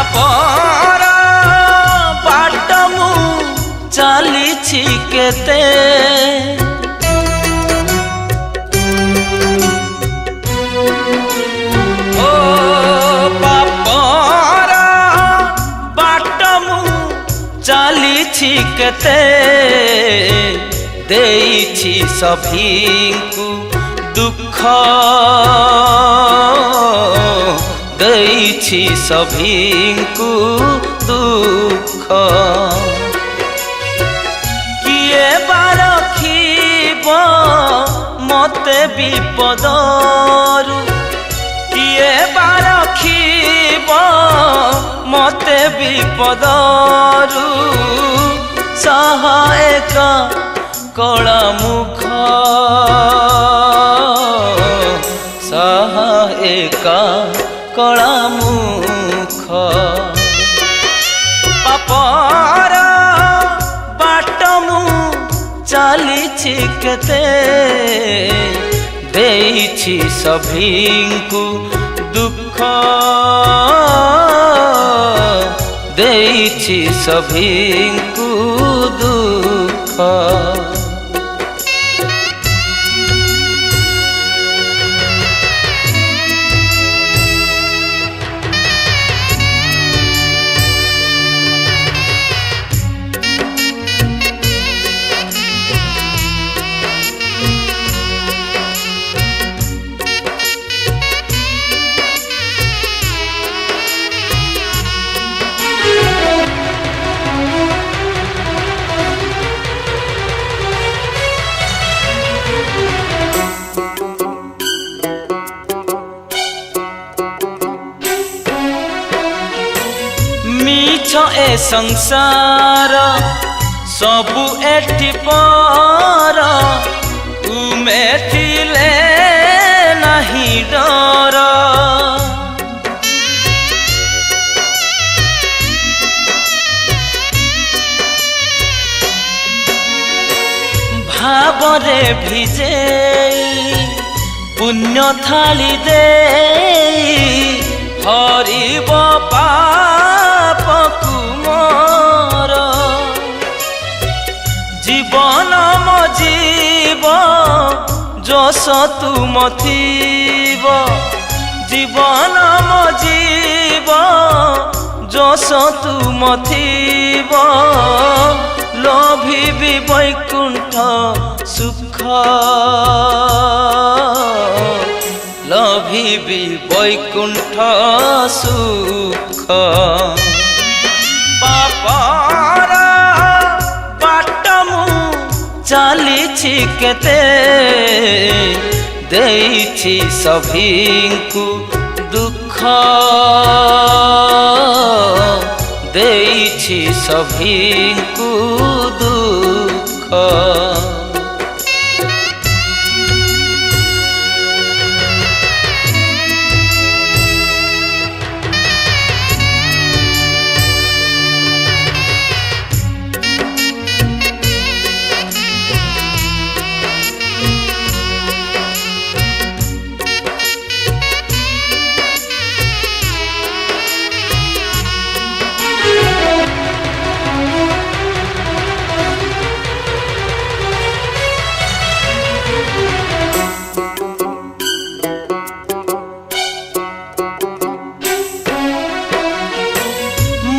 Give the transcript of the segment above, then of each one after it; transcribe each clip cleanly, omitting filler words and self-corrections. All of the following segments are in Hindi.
पापर बाट मु चली केते ओ पापर बाट मु चली केते देइछि सभींकु दुख देइछि सभींकु दुख किए बारखिब मते विपदरु किए बारखिब मते विपदरु सहायक कला मुख सहायक कला मुख पापर बाट मु चली केते देइछि सभींकु दुख देइछि सभींकु दुख ए संसार सबु एठी पर तुमे थिले नहीं डर भावरे भिजे पुण्य थाली दे हरिब पाप कुमर जीवन मजीव जस तुम थीब जीवन मजीव जस तुम थीब लोभिबी वैकुंठ सुख लोभिबी वैकुंठ सुख पापर बाट मु चली केते देइछि सभींकु दुख देइछि सभींकु दुख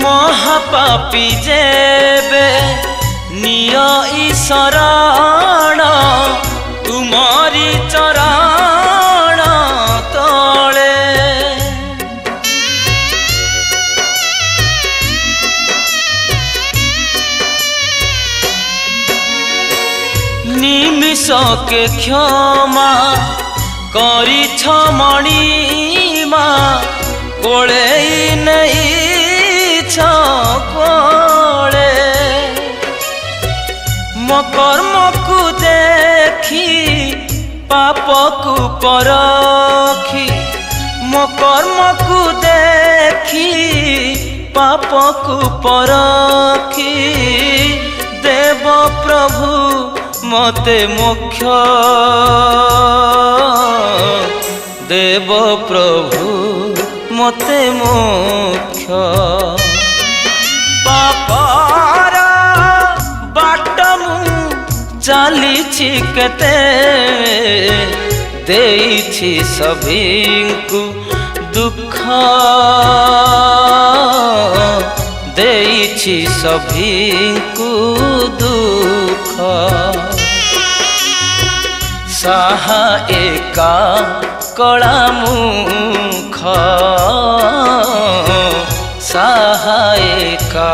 महापापी जेबे निय शरण तुमरी चरण तले निमिष के क्षमा करी मणिमा कोले नहीं कोले मो कर्म को देखी पाप को परखी मो कर्म को देखी पाप को परखी देव प्रभु मते मोक्ष देव प्रभु मते मोक्ष पापर बाट मु चलीछि केते देइछि सभिंकु दुख देइछि सभिंकु दुख साहा एका कला मुख साहा एका